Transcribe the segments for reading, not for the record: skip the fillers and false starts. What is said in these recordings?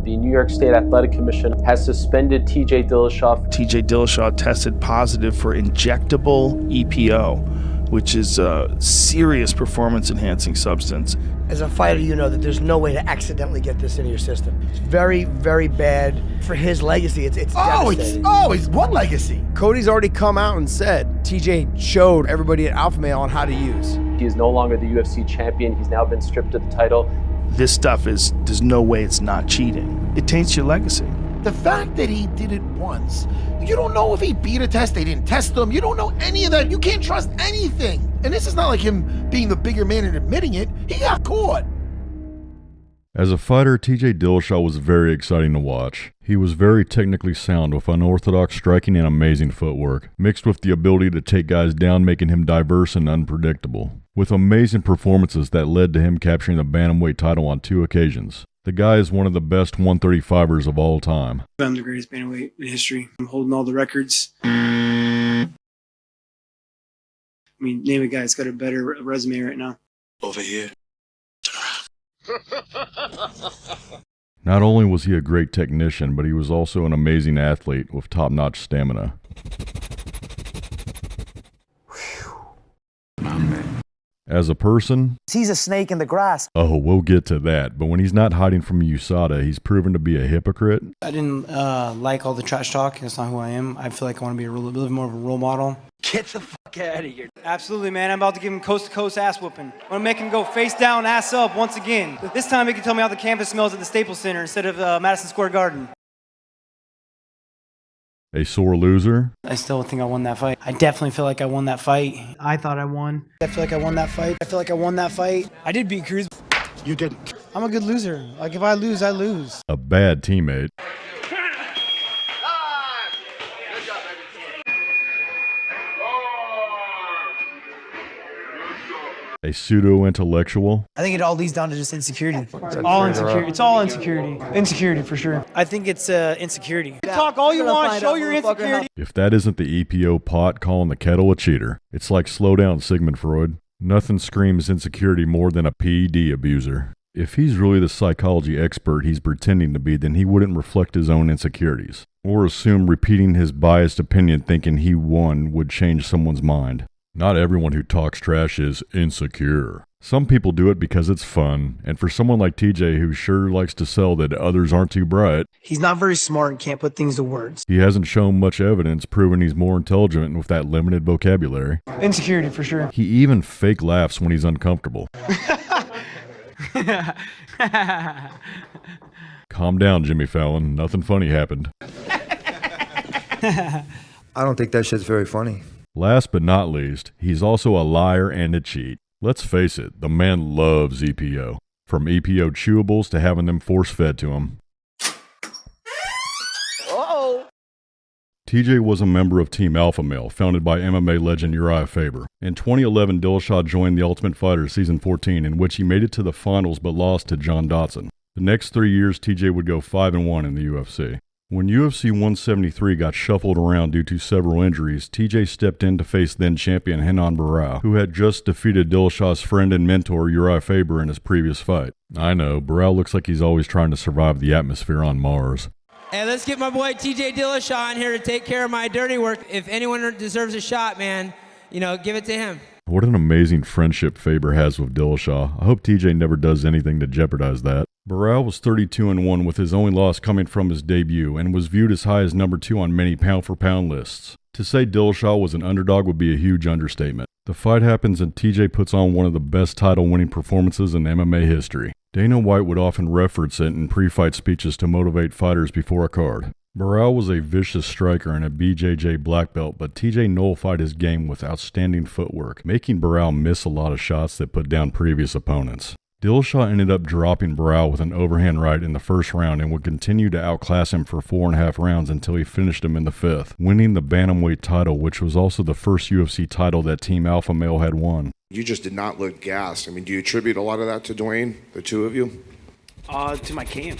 The New York State Athletic Commission has suspended TJ Dillashaw. TJ Dillashaw tested positive for injectable EPO, which is a serious performance-enhancing substance. As a fighter, you know that there's no way to accidentally get this into your system. It's very, very bad for his legacy. It's devastating. It's what legacy? Cody's already come out and said TJ showed everybody at Alpha Male on how to use. He is no longer the UFC champion. He's now been stripped of the title. This stuff there's no way it's not cheating. It taints your legacy. The fact that he did it once, you don't know if he beat a test, they didn't test him, you don't know any of that, you can't trust anything. And this is not like him being the bigger man and admitting it, he got caught. As a fighter, TJ Dillashaw was very exciting to watch. He was very technically sound with unorthodox striking and amazing footwork, mixed with the ability to take guys down, making him diverse and unpredictable, with amazing performances that led to him capturing the bantamweight title on 2 occasions. The guy is one of the best 135ers of all time. I'm the greatest bantamweight in history. I'm holding all the records. I mean, name a guy that's got a better resume right now. Over here. Not only was he a great technician, but he was also an amazing athlete with top-notch stamina. My man. As a person, He's a snake in the grass. oh, we'll get to that, but when he's not hiding from USADA, he's proven to be a hypocrite. I didn't like all the trash talk. That's not who I am. I feel like I want to be a little more of a role model. Get the fuck out of here. Absolutely, man. I'm about to give him coast-to-coast ass whooping. I'm going to make him go face down, ass up once again. This time he can tell me how the canvas smells at the Staples Center instead of Madison Square Garden. A sore loser, I still think I won that fight. I definitely feel like I won that fight. I thought I won. I feel like I won that fight. I feel like I won that fight. I did beat Cruz. You didn't. I'm a good loser. Like, if I lose, I lose. a bad teammate, a pseudo-intellectual, I think it all leads down to just insecurity. All insecurity. It's all insecurity. Insecurity for sure. I think it's insecurity. You talk all you want, show your insecurity. If that isn't the EPO pot calling the kettle a cheater, it's like slow down, Sigmund Freud. Nothing screams insecurity more than a PED abuser. If he's really the psychology expert he's pretending to be, then he wouldn't reflect his own insecurities, or assume repeating his biased opinion thinking he won would change someone's mind. Not everyone who talks trash is insecure. Some people do it because it's fun, and for someone like TJ who sure likes to sell that others aren't too bright, He's not very smart and can't put things to words. he hasn't shown much evidence proving he's more intelligent with that limited vocabulary. Insecurity for sure. He even fake laughs when he's uncomfortable. Calm down, Jimmy Fallon. Nothing funny happened. I don't think that shit's very funny. Last but not least, he's also a liar and a cheat. Let's face it, the man loves EPO. From EPO chewables to having them force-fed to him. TJ was a member of Team Alpha Male, founded by MMA legend Uriah Faber. In 2011, Dillashaw joined The Ultimate Fighter Season 14, in which he made it to the finals but lost to John Dodson. The next 3 years, TJ would go 5-1 in the UFC. When UFC 173 got shuffled around due to several injuries, TJ stepped in to face then-champion Renan Barão, who had just defeated Dillashaw's friend and mentor Uriah Faber in his previous fight. I know, Barão looks like he's always trying to survive the atmosphere on Mars. Hey, let's get my boy TJ Dillashaw in here to take care of my dirty work. If anyone deserves a shot, man, give it to him. What an amazing friendship Faber has with Dillashaw. I hope TJ never does anything to jeopardize that. Barão was 32-1 with his only loss coming from his debut and was viewed as high as number 2 on many pound-for-pound lists. To say Dillashaw was an underdog would be a huge understatement. The fight happens and TJ puts on one of the best title-winning performances in MMA history. Dana White would often reference it in pre-fight speeches to motivate fighters before a card. Barão was a vicious striker and a BJJ black belt, but TJ nullified his game with outstanding footwork, making Barão miss a lot of shots that put down previous opponents. Dillashaw ended up dropping Barão with an overhand right in the first round and would continue to outclass him for 4.5 rounds until he finished him in the 5th, winning the bantamweight title, which was also the first UFC title that Team Alpha Male had won. You just did not look gassed. I mean, do you attribute a lot of that to Dwayne, the two of you? To my camp.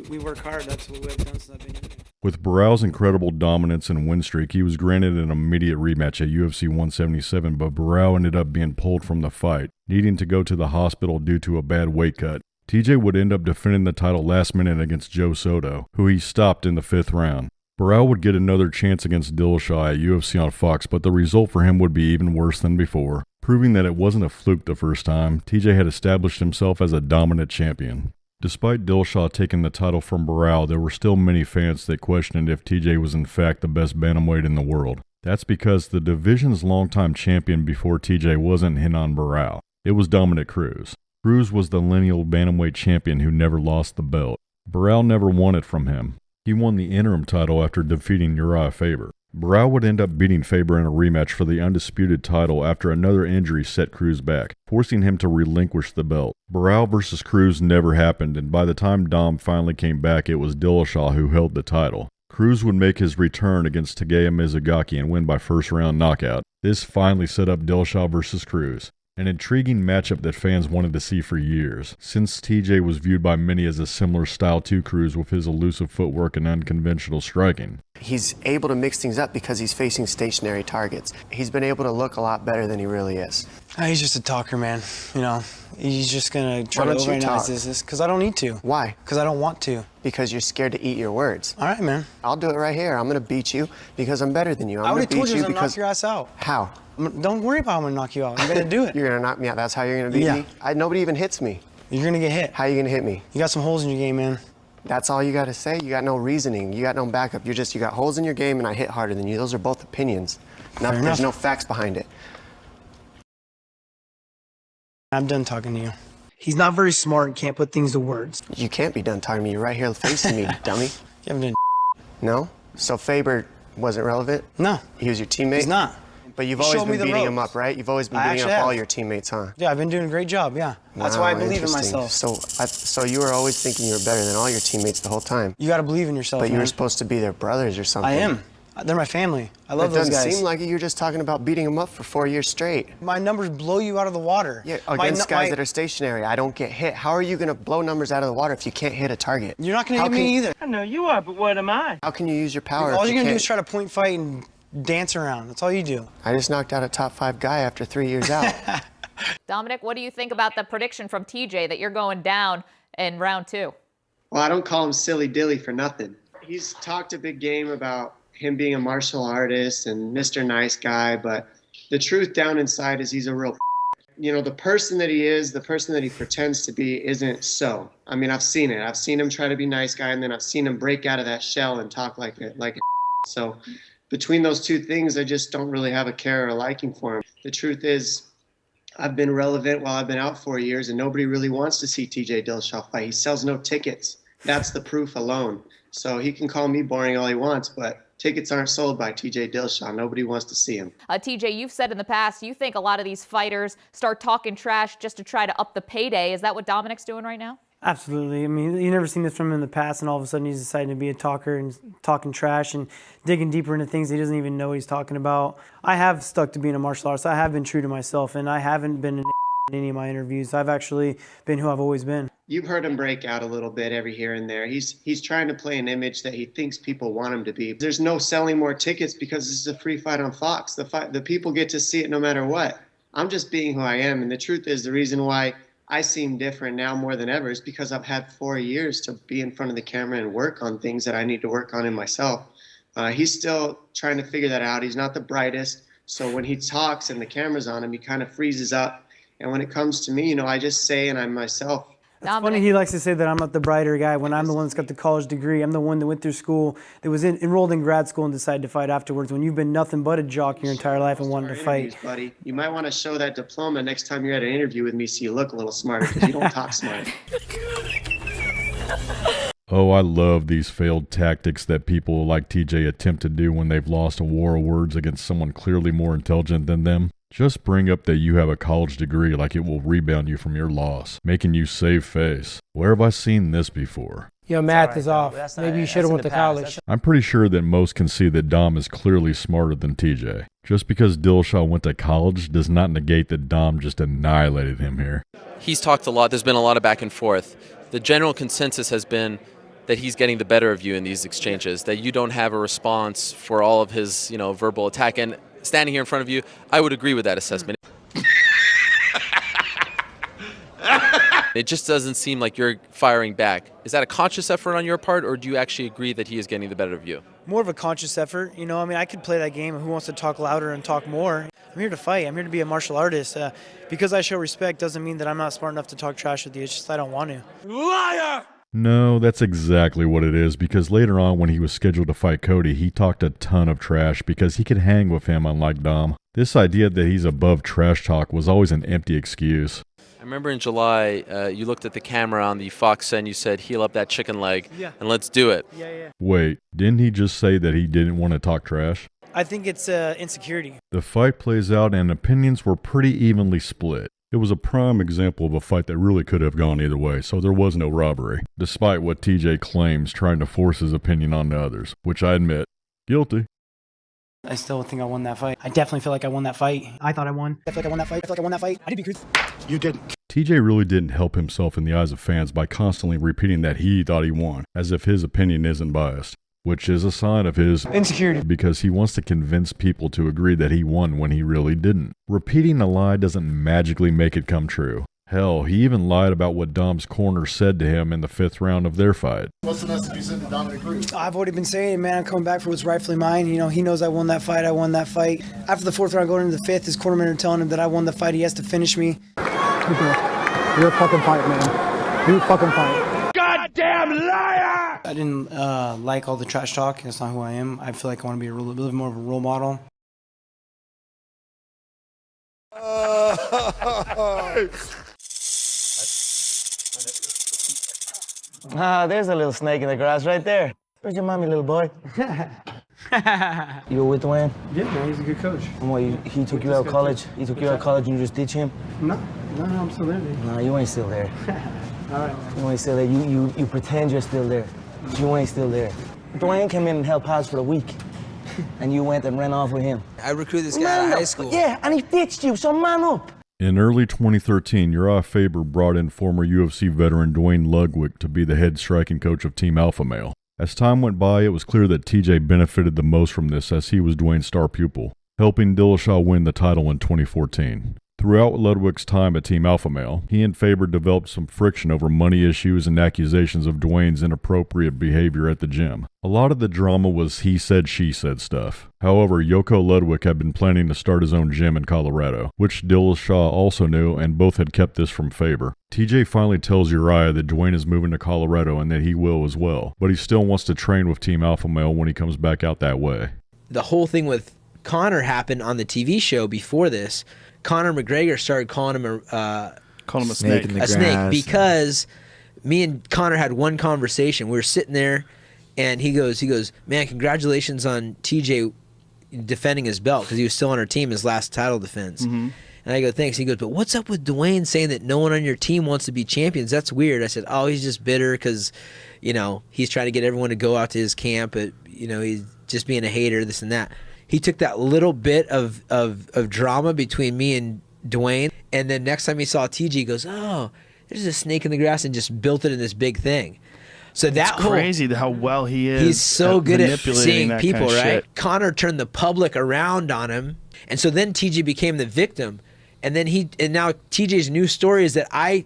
We work hard. That's what we've done since I've been here. With Barão's incredible dominance and win streak, he was granted an immediate rematch at UFC 177, but Barão ended up being pulled from the fight, needing to go to the hospital due to a bad weight cut. TJ would end up defending the title last minute against Joe Soto, who he stopped in the 5th round. Burrell would get another chance against Dillashaw at UFC on Fox, but the result for him would be even worse than before. Proving that it wasn't a fluke the first time, TJ had established himself as a dominant champion. Despite Dillashaw taking the title from Burrell, there were still many fans that questioned if TJ was in fact the best bantamweight in the world. That's because the division's longtime champion before TJ wasn't Renan Burrell. It was Dominick Cruz. Cruz was the lineal bantamweight champion who never lost the belt. Burrell never won it from him. He won the interim title after defeating Uriah Faber. Burrell would end up beating Faber in a rematch for the undisputed title after another injury set Cruz back, forcing him to relinquish the belt. Burrell versus Cruz never happened, and by the time Dom finally came back, it was Dillashaw who held the title. Cruz would make his return against Takeya Mizugaki and win by first-round knockout. This finally set up Dillashaw versus Cruz, an intriguing matchup that fans wanted to see for years, since TJ was viewed by many as a similar style to Cruz with his elusive footwork and unconventional striking. He's able to mix things up because he's facing stationary targets. He's been able to look a lot better than he really is. He's just a talker, man. You know, he's just gonna try to overanalyze this because I don't need to. Why? Because I don't want to. Because you're scared to eat your words. All right, man. I'll do it right here. I'm gonna beat you because I'm better than you. I already told you to knock your ass out. How? Don't worry about how I'm gonna knock you out. I'm gonna do it. You're gonna knock me out. That's how you're gonna beat me? Nobody even hits me. You're gonna get hit. How are you gonna hit me? You got some holes in your game, man. That's all you gotta say? You got no reasoning. You got no backup. You got holes in your game and I hit harder than you. Those are both opinions. There's no facts behind it. I'm done talking to you. He's not very smart and can't put things to words. You can't be done talking to me. You're right here facing me, dummy. You haven't done No? So Faber wasn't relevant? No. He was your teammate? He's not. But you've always been beating him up, right? You've always been beating up all your teammates, huh? Yeah, I've been doing a great job, yeah. That's why I believe in myself. So you were always thinking you were better than all your teammates the whole time? You gotta believe in yourself, But you were supposed to be their brothers or something. I am. They're my family. I love those guys. It doesn't seem like it. You're just talking about beating them up for 4 years straight. My numbers blow you out of the water. Yeah, against guys that are stationary. I don't get hit. How are you going to blow numbers out of the water if you can't hit a target? You're not going to hit me either. I know you are, but what am I? How can you use your power? All you're going to do is try to point fight and dance around. That's all you do. I just knocked out a top 5 guy after 3 years out. Dominic, what do you think about the prediction from TJ that you're going down in round 2? Well, I don't call him silly dilly for nothing. He's talked a big game about him being a martial artist and Mr. Nice Guy, but the truth down inside is he's a real you know, the person that he is, the person that he pretends to be isn't so. I mean, I've seen it. I've seen him try to be nice guy, and then I've seen him break out of that shell and talk like a so between those two things, I just don't really have a care or a liking for him. The truth is, I've been relevant while I've been out 4 years, and nobody really wants to see TJ Dillashaw fight. He sells no tickets. That's the proof alone. So he can call me boring all he wants, but tickets aren't sold by TJ Dillashaw. Nobody wants to see him. TJ, you've said in the past you think a lot of these fighters start talking trash just to try to up the payday. Is that what Dominic's doing right now? Absolutely. I mean, you've never seen this from him in the past, and all of a sudden he's deciding to be a talker and talking trash and digging deeper into things he doesn't even know he's talking about. I have stuck to being a martial artist. I have been true to myself, and I haven't been in any of my interviews. I've actually been who I've always been. You've heard him break out a little bit every here and there. He's trying to play an image that he thinks people want him to be. There's no selling more tickets because this is a free fight on Fox. The people get to see it no matter what. I'm just being who I am, and the truth is the reason why I seem different now more than ever is because I've had 4 years to be in front of the camera and work on things that I need to work on in myself. He's still trying to figure that out. He's not the brightest, so when he talks and the camera's on him, he kind of freezes up. And when it comes to me, you know, I just say and I'm myself. It's funny he likes to say that I'm not the brighter guy when I'm the one that's got the college degree. I'm the one that went through school, that was enrolled in grad school and decided to fight afterwards, when you've been nothing but a jock your entire life and wanted to fight. Buddy, you might want to show that diploma next time you're at an interview with me so you look a little smarter, because you don't talk smart. Oh, I love these failed tactics that people like TJ attempt to do when they've lost a war of words against someone clearly more intelligent than them. Just bring up that you have a college degree like it will rebound you from your loss, making you save face. Where have I seen this before? Your math is off. Maybe you should have went to college. I'm pretty sure that most can see that Dom is clearly smarter than TJ. Just because Dillashaw went to college does not negate that Dom just annihilated him here. He's talked a lot. There's been a lot of back and forth. The general consensus has been that he's getting the better of you in these exchanges, that you don't have a response for all of his, verbal attack. And standing here in front of you, I would agree with that assessment. It just doesn't seem like you're firing back. Is that a conscious effort on your part, or do you actually agree that he is getting the better of you? More of a conscious effort. You know, I mean, I could play that game of who wants to talk louder and talk more. I'm here to fight. I'm here to be a martial artist. Because I show respect doesn't mean that I'm not smart enough to talk trash with you. It's just I don't want to. Liar! No, that's exactly what it is, because later on when he was scheduled to fight Cody, he talked a ton of trash because he could hang with him, unlike Dom. This idea that he's above trash talk was always an empty excuse. I remember in July, you looked at the camera on the Fox and you said, heal up that chicken leg, and let's do it. Yeah. Wait, didn't he just say that he didn't want to talk trash? I think it's insecurity. The fight plays out and opinions were pretty evenly split. It was a prime example of a fight that really could have gone either way, so there was no robbery, despite what TJ claims trying to force his opinion onto others, which I admit, guilty. I still think I won that fight. I definitely feel like I won that fight. I thought I won. I feel like I won that fight. I feel like I won that fight. I did be good. You didn't. TJ really didn't help himself in the eyes of fans by constantly repeating that he thought he won, as if his opinion isn't biased. Which is a sign of his insecurity, because he wants to convince people to agree that he won when he really didn't. Repeating a lie doesn't magically make it come true. Hell, he even lied about what Dom's corner said to him in the 5th round of their fight. What's the message you send to Dominic Cruz? I've already been saying, man, I'm coming back for what's rightfully mine. You know, he knows I won that fight. I won that fight. After the 4th round, going into the 5th, his cornermen are telling him that I won the fight. He has to finish me. You're a fucking fight, man. You fucking fight. Goddamn liar! I didn't like all the trash talk. That's not who I am. I feel like I want to be a little bit more of a role model. There's a little snake in the grass right there. Where's your mommy, little boy? You were with Dwayne? Yeah, man, he's a good coach. And what, he took you out of college? He took you out of college and you just ditch him? No, I'm still there, dude. No, you ain't still there. All right. You ain't still there. You pretend you're still there. But you ain't still there. Dwayne came in and helped Hodge for a week. And you went and ran off with him. I recruited this guy out of high school. Yeah, and he ditched you, so man up. In early 2013, Uriah Faber brought in former UFC veteran Dwayne Ludwig to be the head striking coach of Team Alpha Male. As time went by, it was clear that TJ benefited the most from this, as he was Dwayne's star pupil, helping Dillashaw win the title in 2014. Throughout Ludwig's time at Team Alpha Male, he and Faber developed some friction over money issues and accusations of Dwayne's inappropriate behavior at the gym. A lot of the drama was he said, she said stuff. However, Yoko Ludwig had been planning to start his own gym in Colorado, which Dillashaw also knew, and both had kept this from Faber. TJ finally tells Uriah that Dwayne is moving to Colorado and that he will as well, but he still wants to train with Team Alpha Male when he comes back out that way. The whole thing with Conor happened on the TV show before this. Conor McGregor started calling him a snake. A snake because me and Conor had one conversation. We were sitting there, and he goes, man, congratulations on TJ defending his belt, because he was still on our team, his last title defense. Mm-hmm. And I go, thanks. He goes, but what's up with Dwayne saying that no one on your team wants to be champions? That's weird. I said, oh, he's just bitter because, he's trying to get everyone to go out to his camp, but, he's just being a hater, this and that. He took that little bit of drama between me and Dwayne, and then next time he saw TG, he goes, oh, there's a snake in the grass, and just built it in this big thing. So that's crazy how well he is. He's so good at seeing that people, kind of right? shit. Conor turned the public around on him, and so then TJ became the victim, and now TJ's new story is that I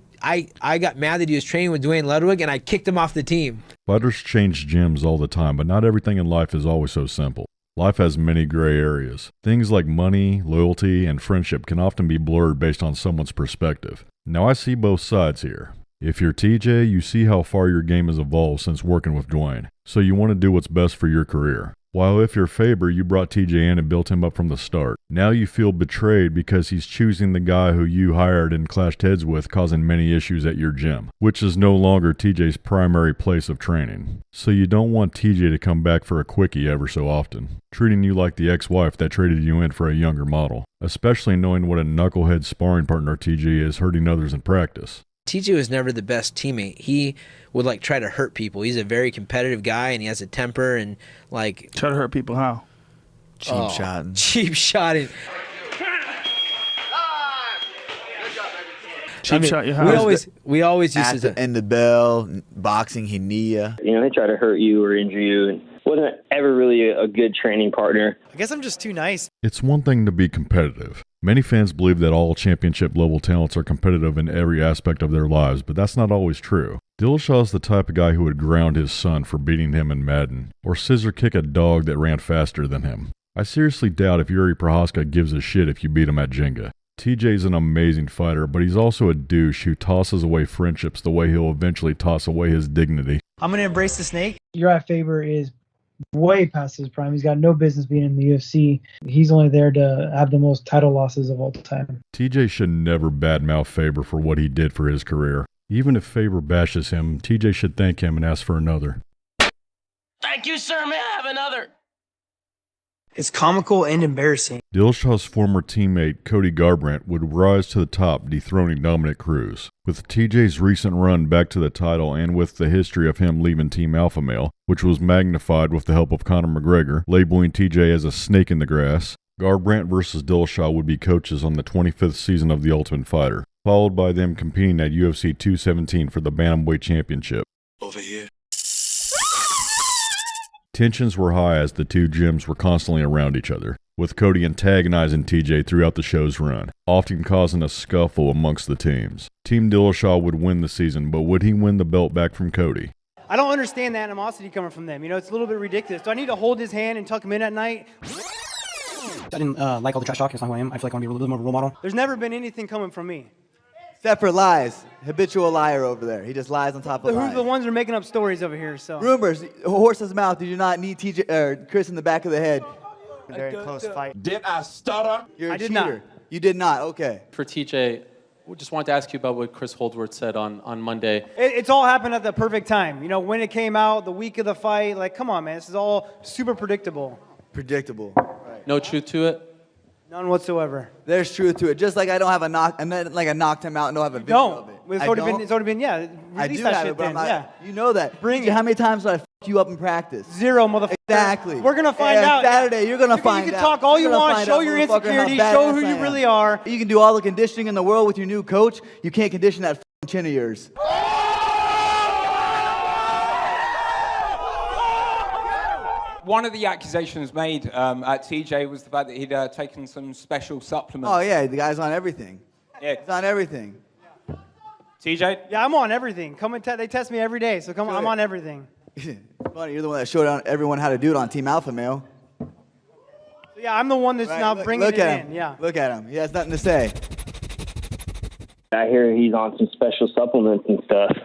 got mad that he was training with Dwayne Ludwig, and I kicked him off the team. Fighters change gyms all the time, but not everything in life is always so simple. Life has many gray areas. Things like money, loyalty, and friendship can often be blurred based on someone's perspective. Now I see both sides here. If you're TJ, you see how far your game has evolved since working with Dwayne, so you want to do what's best for your career. While if you're Faber, you brought TJ in and built him up from the start. Now you feel betrayed because he's choosing the guy who you hired and clashed heads with, causing many issues at your gym, which is no longer TJ's primary place of training. So you don't want TJ to come back for a quickie ever so often, treating you like the ex-wife that traded you in for a younger model, especially knowing what a knucklehead sparring partner TJ is, hurting others in practice. TJ was never the best teammate. He would try to hurt people. He's a very competitive guy, and he has a temper, and try to hurt people how? Cheap shotting. Cheap shotting. Shot you how? We always used to end the bell, boxing, he knee ya. They try to hurt you or injure you, wasn't ever really a good training partner. I guess I'm just too nice. It's one thing to be competitive. Many fans believe that all championship-level talents are competitive in every aspect of their lives, but that's not always true. Dillashaw is the type of guy who would ground his son for beating him in Madden, or scissor kick a dog that ran faster than him. I seriously doubt if Yuri Prochazka gives a shit if you beat him at Jenga. TJ's an amazing fighter, but he's also a douche who tosses away friendships the way he'll eventually toss away his dignity. I'm going to embrace the snake. Uriah Faber is way past his prime. He's got no business being in the UFC. He's only there to have the most title losses of all time. TJ should never badmouth Faber for what he did for his career. Even if Faber bashes him, TJ should thank him and ask for another. Thank you, sir. May I have another? It's comical and embarrassing. Dillashaw's former teammate Cody Garbrandt would rise to the top, dethroning Dominic Cruz. With TJ's recent run back to the title and with the history of him leaving Team Alpha Male, which was magnified with the help of Conor McGregor, labeling TJ as a snake in the grass, Garbrandt versus Dillashaw would be coaches on the 25th season of The Ultimate Fighter, followed by them competing at UFC 217 for the Bantamweight Championship. Over here. Tensions were high as the two gyms were constantly around each other, with Cody antagonizing TJ throughout the show's run, often causing a scuffle amongst the teams. Team Dillashaw would win the season, but would he win the belt back from Cody? I don't understand the animosity coming from them. You know, it's a little bit ridiculous. Do I need to hold his hand and tuck him in at night? I didn't like all the trash talk. It's not who I am. I feel like I want to be a little bit more of a role model. There's never been anything coming from me. Except for lies. Habitual liar over there. He just lies on top of lies. Who's the ones who are making up stories over here? So rumors. Horse's mouth. You do not need TJ or Chris in the back of the head. Very close fight. Did I stutter? You're a I did cheater. not. You did not. Okay. For TJ, we just wanted to ask you about what Chris Holdsworth said on Monday. It's all happened at the perfect time. You know, when it came out, the week of the fight. Like, come on, man. This is all super predictable. Predictable. Right. No truth to it? None whatsoever. There's truth to it. Just like I don't have a knock, and then like I knocked him out and don't have a video of it. It's already been, yeah. I do that have shit it, but then, I'm not, yeah. you know that. Bring TJ, it. how many times did I f you up in practice? Zero, motherfucker. Exactly. We're gonna find And out. Saturday, you're gonna find out. You can talk all you You're gonna want, find show out, your motherfucker, how insecurities, badass show who I you am. really are. You can do all the conditioning in the world with your new coach. You can't condition that chin of yours. One of the accusations made at TJ was the fact that he'd taken some special supplements. Oh yeah, the guy's on everything. Yeah. He's on everything. TJ? Yeah, I'm on everything. Come and they test me every day, so come on, I'm on everything. Funny, you're the one that showed everyone how to do it on Team Alpha Male. So yeah, I'm the one that's now bringing look it at in. him. Yeah. Look at him. He has nothing to say. I hear he's on some special supplements and stuff.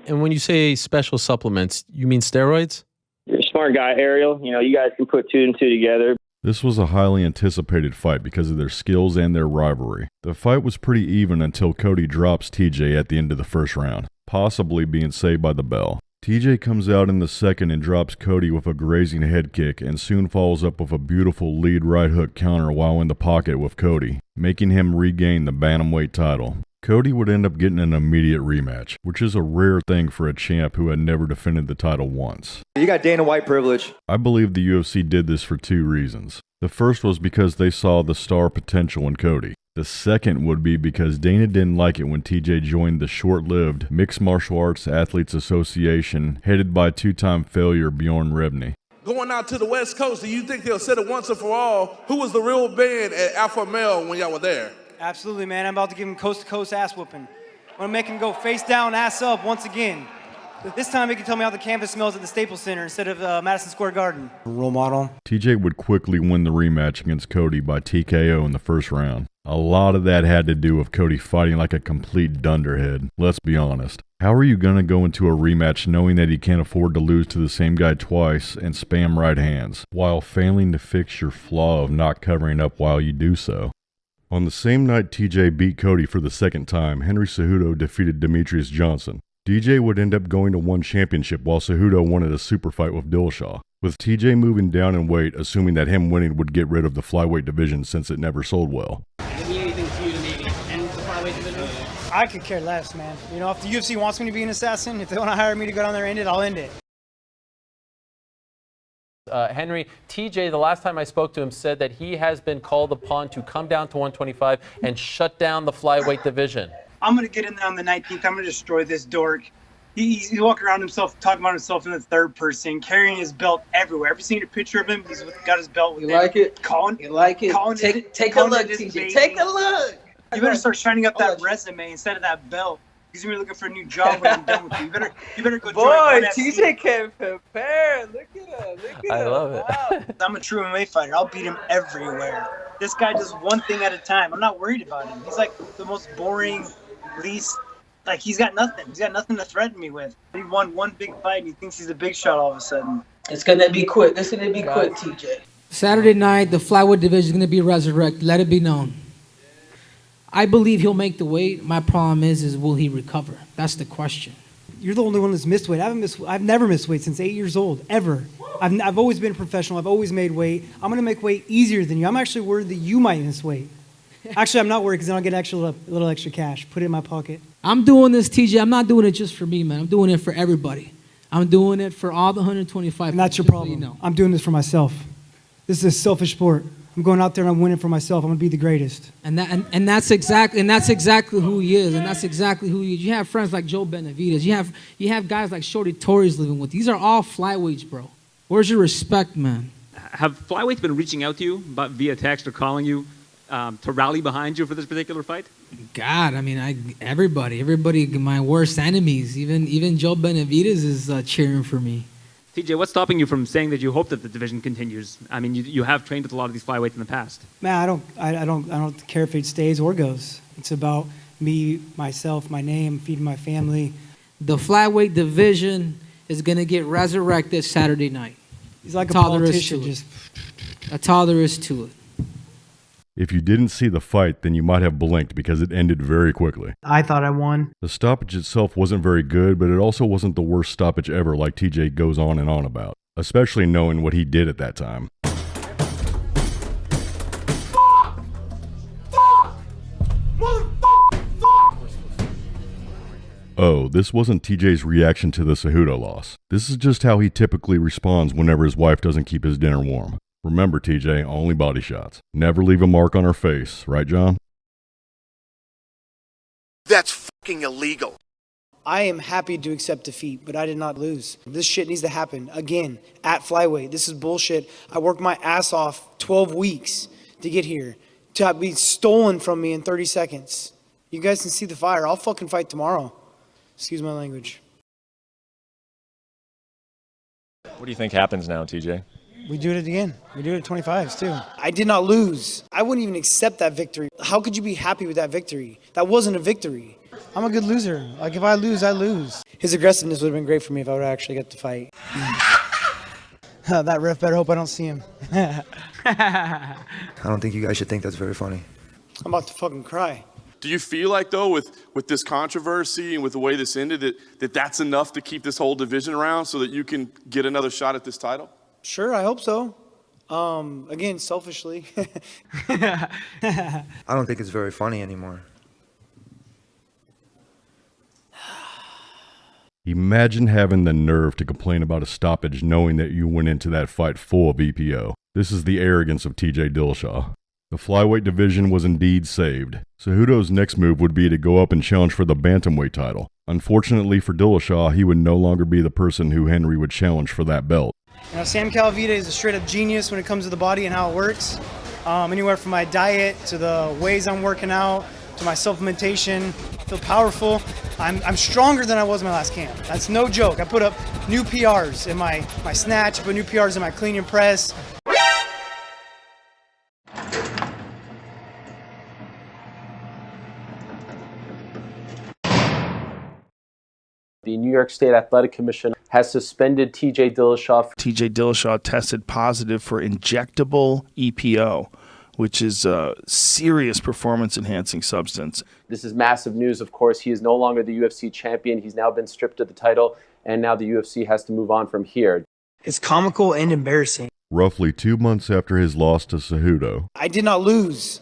And when you say special supplements, you mean steroids? You're a smart guy, Ariel. You know, you guys can put two and two together. This was a highly anticipated fight because of their skills and their rivalry. The fight was pretty even until Cody drops TJ at the end of the first round, possibly being saved by the bell. TJ comes out in the second and drops Cody with a grazing head kick and soon follows up with a beautiful lead right hook counter while in the pocket with Cody, making him regain the bantamweight title. Cody would end up getting an immediate rematch, which is a rare thing for a champ who had never defended the title once. You got Dana White privilege. I believe the UFC did this for two reasons. The first was because they saw the star potential in Cody. The second would be because Dana didn't like it when TJ joined the short-lived Mixed Martial Arts Athletes Association headed by two-time failure Bjorn Rebney. Going out to the West Coast, do you think they'll set it once and for all? Who was the real band at Alpha Male when y'all were there? Absolutely, man. I'm about to give him coast-to-coast ass whooping. I'm going to make him go face down, ass up once again. This time he can tell me how the canvas smells at the Staples Center instead of Madison Square Garden. Role model. TJ would quickly win the rematch against Cody by TKO in the first round. A lot of that had to do with Cody fighting like a complete dunderhead, let's be honest. How are you going to go into a rematch knowing that he can't afford to lose to the same guy twice and spam right hands, while failing to fix your flaw of not covering up while you do so? On the same night TJ beat Cody for the second time, Henry Cejudo defeated Demetrius Johnson. DJ would end up going to one championship while Cejudo wanted a super fight with Dillashaw, with TJ moving down in weight, assuming that him winning would get rid of the flyweight division since it never sold well. I could care less, man. You know, if the UFC wants me to be an assassin, if they want to hire me to go down there and end it, I'll end it. Henry, TJ, the last time I spoke to him, said that he has been called upon to come down to 125 and shut down the flyweight division. I'm going to get in there on the 19th. I'm going to destroy this dork. He's walking around himself, talking about himself in the third person, carrying his belt everywhere. Ever seen a picture of him? He's got his belt with him. You like it? You like it? Take a look, TJ. Take a look. You better start shining up that resume instead of that belt. He's gonna be looking for a new job when I'm done with you. You better go join Boy, NFC. TJ can prepare. Look at him. I love it. Wow. I'm a true MMA fighter. I'll beat him everywhere. This guy does one thing at a time. I'm not worried about him. He's like the most boring, least. Like, he's got nothing. He's got nothing to threaten me with. He won one big fight, and he thinks he's a big shot all of a sudden. It's going to be quick. It's going to be quick, TJ. Saturday night, the flyweight division is going to be resurrected. Let it be known. I believe he'll make the weight. My problem is will he recover? That's the question. You're the only one that's missed weight. I've never missed weight since 8 years old, ever. I've always been a professional. I've always made weight. I'm going to make weight easier than you. I'm actually worried that you might miss weight. Actually, I'm not worried because then I'll get a little extra cash. Put it in my pocket. I'm doing this, TJ. I'm not doing it just for me, man. I'm doing it for everybody. I'm doing it for all the 125. And that's your problem. I'm doing this for myself. This is a selfish sport. I'm going out there and I'm winning for myself. I'm going to be the greatest. And that's exactly who he is. And that's exactly who he is. You have friends like Joe Benavidez. You have guys like Shorty Torres living with you. These are all flyweights, bro. Where's your respect, man? Have flyweights been reaching out to you via text or calling you to rally behind you for this particular fight? God, I mean, everybody, my worst enemies, even Joe Benavidez is cheering for me. TJ, what's stopping you from saying that you hope that the division continues? I mean, you have trained with a lot of these flyweights in the past. Man, I don't care if it stays or goes. It's about me, myself, my name, feeding my family. The flyweight division is gonna get resurrected Saturday night. He's like a politician. That's all there is to it. If you didn't see the fight, then you might have blinked because it ended very quickly. I thought I won. The stoppage itself wasn't very good, but it also wasn't the worst stoppage ever like TJ goes on and on about, especially knowing what he did at that time. Oh, this wasn't TJ's reaction to the Cejudo loss. This is just how he typically responds whenever his wife doesn't keep his dinner warm. Remember, TJ, only body shots. Never leave a mark on her face, right, John? That's fucking illegal. I am happy to accept defeat, but I did not lose. This shit needs to happen again at flyweight. This is bullshit. I worked my ass off 12 weeks to get here, to be stolen from me in 30 seconds. You guys can see the fire. I'll fucking fight tomorrow. Excuse my language. What do you think happens now, TJ? We do it again. We do it at 25s too. I did not lose. I wouldn't even accept that victory. How could you be happy with that victory? That wasn't a victory. I'm a good loser. Like, if I lose, I lose. His aggressiveness would have been great for me if I would have actually got to fight. That ref better hope I don't see him. I don't think you guys should think that's very funny. I'm about to fucking cry. Do you feel like, though, with this controversy and with the way this ended, that's enough to keep this whole division around so that you can get another shot at this title? Sure, I hope so. Again, selfishly. I don't think it's very funny anymore. Imagine having the nerve to complain about a stoppage knowing that you went into that fight full of EPO. This is the arrogance of TJ Dillashaw. The flyweight division was indeed saved. Cejudo's next move would be to go up and challenge for the bantamweight title. Unfortunately for Dillashaw, he would no longer be the person who Henry would challenge for that belt. You know, Sam Calavita is a straight-up genius when it comes to the body and how it works. Anywhere from my diet to the ways I'm working out to my supplementation. I feel powerful. I'm stronger than I was in my last camp. That's no joke. I put up new PRs in my snatch. I put new PRs in my clean and press. The New York State Athletic Commission has suspended TJ Dillashaw. TJ Dillashaw tested positive for injectable EPO, which is a serious performance-enhancing substance. This is massive news, of course. He is no longer the UFC champion. He's now been stripped of the title, and now the UFC has to move on from here. It's comical and embarrassing. Roughly 2 months after his loss to Cejudo, I did not lose.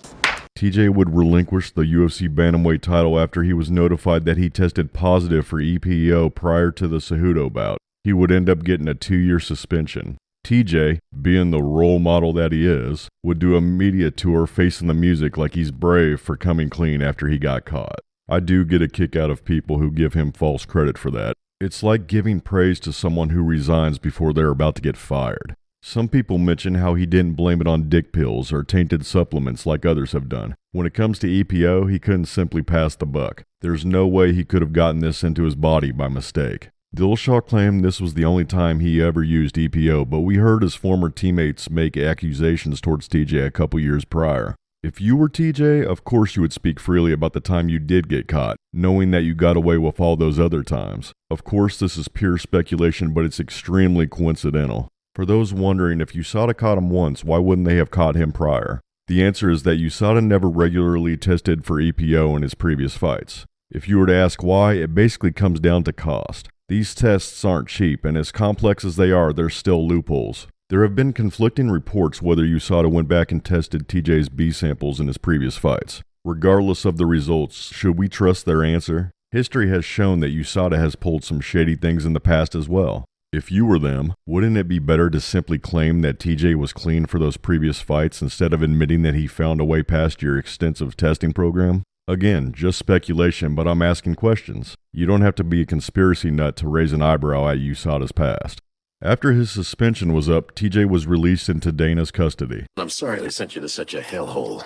TJ would relinquish the UFC bantamweight title after he was notified that he tested positive for EPO prior to the Cejudo bout. He would end up getting a 2-year suspension. TJ, being the role model that he is, would do a media tour facing the music like he's brave for coming clean after he got caught. I do get a kick out of people who give him false credit for that. It's like giving praise to someone who resigns before they're about to get fired. Some people mention how he didn't blame it on dick pills or tainted supplements like others have done. When it comes to EPO, he couldn't simply pass the buck. There's no way he could have gotten this into his body by mistake. Dillashaw claimed this was the only time he ever used EPO, but we heard his former teammates make accusations towards TJ a couple years prior. If you were TJ, of course you would speak freely about the time you did get caught, knowing that you got away with all those other times. Of course this is pure speculation, but it's extremely coincidental. For those wondering, if USADA caught him once, why wouldn't they have caught him prior? The answer is that USADA never regularly tested for EPO in his previous fights. If you were to ask why, it basically comes down to cost. These tests aren't cheap, and as complex as they are, there's still loopholes. There have been conflicting reports whether USADA went back and tested TJ's B samples in his previous fights. Regardless of the results, should we trust their answer? History has shown that USADA has pulled some shady things in the past as well. If you were them, wouldn't it be better to simply claim that TJ was clean for those previous fights instead of admitting that he found a way past your extensive testing program? Again, just speculation, but I'm asking questions. You don't have to be a conspiracy nut to raise an eyebrow at USADA's past. After his suspension was up, TJ was released into Dana's custody. I'm sorry they sent you to such a hellhole.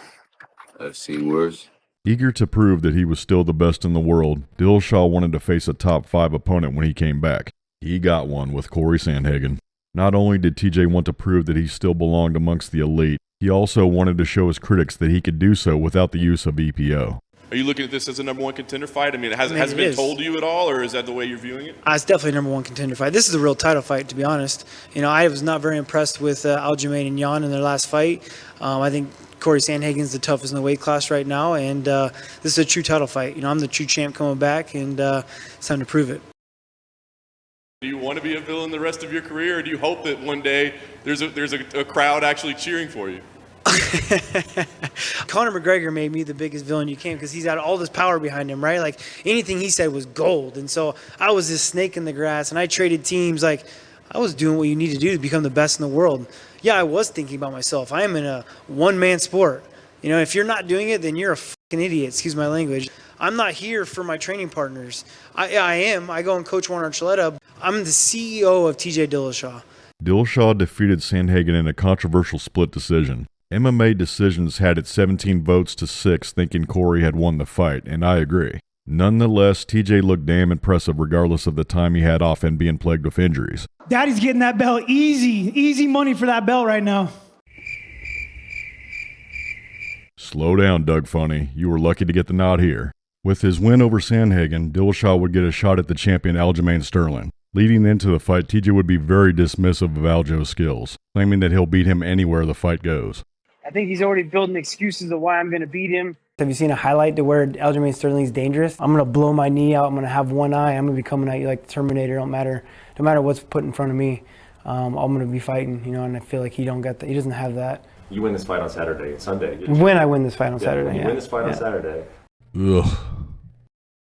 I've seen worse. Eager to prove that he was still the best in the world, Dillashaw wanted to face a top 5 opponent when he came back. He got one with Corey Sandhagen. Not only did TJ want to prove that he still belonged amongst the elite, he also wanted to show his critics that he could do so without the use of EPO. Are you looking at this as a #1 contender fight? I mean, has it been told to you at all, or is that the way you're viewing it? It's definitely a #1 contender fight. This is a real title fight, to be honest. You know, I was not very impressed with Aljamain and Jan in their last fight. I think Corey Sandhagen's the toughest in the weight class right now, and this is a true title fight. You know, I'm the true champ coming back, and it's time to prove it. Do you want to be a villain the rest of your career, or do you hope that one day there's a crowd actually cheering for you? Conor McGregor made me the biggest villain you can because he's got all this power behind him, right? Like anything he said was gold. And so I was this snake in the grass, and I traded teams. Like I was doing what you need to do to become the best in the world. Yeah, I was thinking about myself. I am in a one-man sport. You know, if you're not doing it, then you're a fucking idiot. Excuse my language. I'm not here for my training partners. I am. I go and coach Warren Archuleta. I'm the CEO of TJ Dillashaw. Dillashaw defeated Sandhagen in a controversial split decision. MMA Decisions had it 17 votes to 6, thinking Corey had won the fight, and I agree. Nonetheless, TJ looked damn impressive regardless of the time he had off and being plagued with injuries. Daddy's getting that belt easy money for that belt right now. Slow down, Doug Funny. You were lucky to get the nod here. With his win over Sandhagen, Dillashaw would get a shot at the champion Aljamain Sterling. Leading into the fight, TJ would be very dismissive of Aljo's skills, claiming that he'll beat him anywhere the fight goes. I think he's already building excuses of why I'm going to beat him. Have you seen a highlight to where Aljamain Sterling's dangerous? I'm going to blow my knee out. I'm going to have one eye. I'm going to be coming at you like the Terminator. No matter what's put in front of me, I'm going to be fighting. You know, and I feel like he doesn't have that. You win this fight on Saturday and Sunday. When I win this fight on Saturday, when you win this fight on Saturday. Ugh.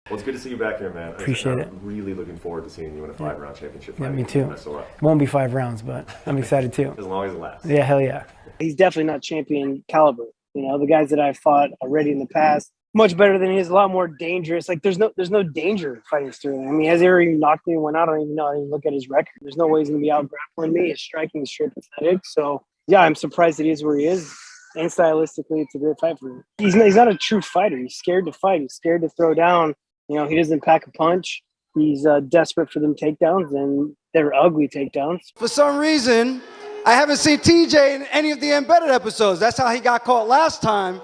Well, it's good to see you back here, man. Appreciate it. I'm really looking forward to seeing you in a 5-round championship fight. Yeah, me too. It won't be 5 rounds, but I'm excited too. As long as it lasts. Yeah, hell yeah. He's definitely not champion caliber. You know, the guys that I've fought already in the past, much better than he is, a lot more dangerous. Like there's no danger fighting Sterling. I mean, has he ever even knocked anyone out? I don't even know. I didn't look at his record. There's no way he's going to be out grappling me. His striking is straight pathetic. So yeah, I'm surprised that he is where he is. And stylistically, it's a great fight for him. He's not a true fighter. He's scared to fight. He's scared to throw down. You know, he doesn't pack a punch. He's desperate for them takedowns, and they're ugly takedowns. For some reason, I haven't seen TJ in any of the Embedded episodes. That's how he got caught last time.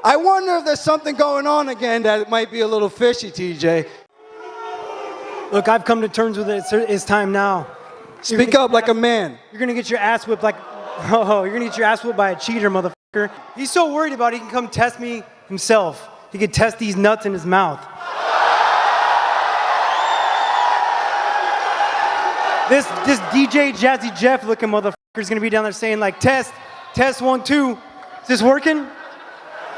I wonder if there's something going on again that might be a little fishy, TJ. Look, I've come to terms with it. It's time now. Speak up like a man. You're going to get your ass whipped you're going to get your ass whipped by a cheater, motherfucker. He's so worried about it, he can come test me himself. He could test these nuts in his mouth. This DJ Jazzy Jeff looking motherfucker is going to be down there saying like, test 1, 2. Is this working?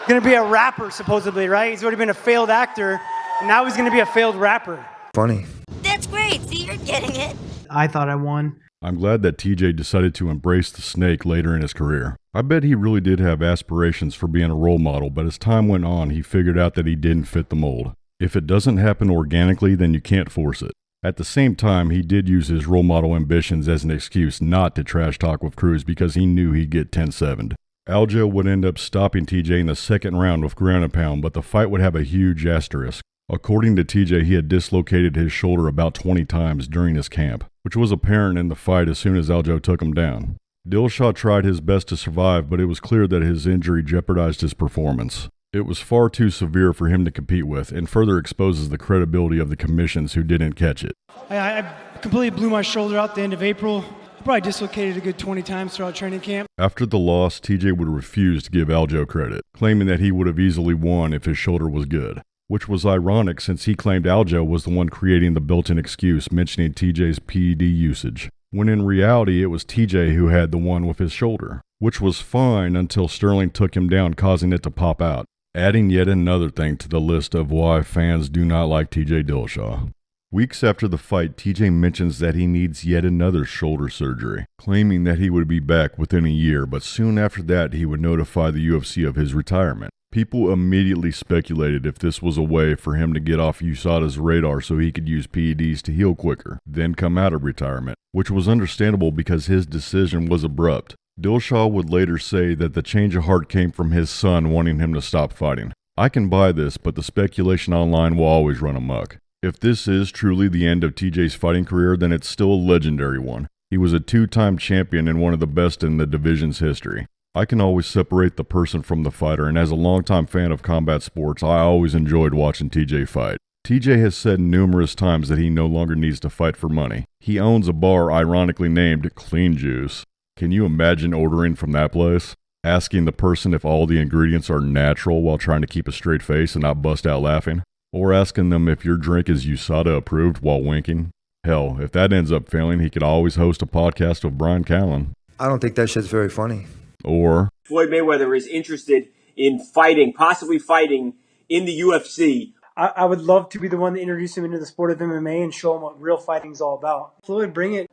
Going to be a rapper supposedly, right? He's already been a failed actor, and now he's going to be a failed rapper. Funny. That's great. See, you're getting it. I thought I won. I'm glad that TJ decided to embrace the snake later in his career. I bet he really did have aspirations for being a role model, but as time went on, he figured out that he didn't fit the mold. If it doesn't happen organically, then you can't force it. At the same time, he did use his role model ambitions as an excuse not to trash talk with Cruz because he knew he'd get 10-7'd. Aljo would end up stopping TJ in the second round with ground and pound, but the fight would have a huge asterisk. According to TJ, he had dislocated his shoulder about 20 times during his camp, which was apparent in the fight as soon as Aljo took him down. Dillashaw tried his best to survive, but it was clear that his injury jeopardized his performance. It was far too severe for him to compete with, and further exposes the credibility of the commissions who didn't catch it. I completely blew my shoulder out the end of April. I probably dislocated a good 20 times throughout training camp. After the loss, TJ would refuse to give Aljo credit, claiming that he would have easily won if his shoulder was good, which was ironic since he claimed Aljo was the one creating the built-in excuse mentioning TJ's PED usage, when in reality it was TJ who had the one with his shoulder, which was fine until Sterling took him down, causing it to pop out, adding yet another thing to the list of why fans do not like TJ Dillashaw. Weeks after the fight, TJ mentions that he needs yet another shoulder surgery, claiming that he would be back within a year, but soon after that he would notify the UFC of his retirement. People immediately speculated if this was a way for him to get off USADA's radar so he could use PEDs to heal quicker, then come out of retirement, which was understandable because his decision was abrupt. Dillashaw would later say that the change of heart came from his son wanting him to stop fighting. I can buy this, but the speculation online will always run amok. If this is truly the end of TJ's fighting career, then it's still a legendary one. He was a 2-time champion and one of the best in the division's history. I can always separate the person from the fighter, and as a longtime fan of combat sports, I always enjoyed watching TJ fight. TJ has said numerous times that he no longer needs to fight for money. He owns a bar ironically named Clean Juice. Can you imagine ordering from that place? Asking the person if all the ingredients are natural while trying to keep a straight face and not bust out laughing? Or asking them if your drink is USADA approved while winking? Hell, if that ends up failing, he could always host a podcast with Brian Callen. I don't think that shit's very funny. Or Floyd Mayweather is interested in fighting, possibly fighting in the UFC. I would love to be the one to introduce him into the sport of MMA and show him what real fighting's all about. Floyd, bring it.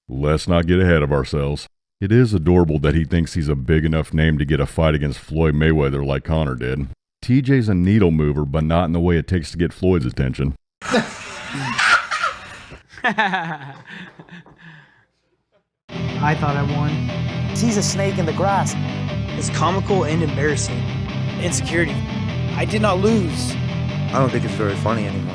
let's not get ahead of ourselves. It is adorable that he thinks he's a big enough name to get a fight against Floyd Mayweather like Conor did. TJ's a needle mover, but not in the way it takes to get Floyd's attention. I thought I won. He's a snake in the grass. It's comical and embarrassing. Insecurity. I did not lose. I don't think it's very funny anymore.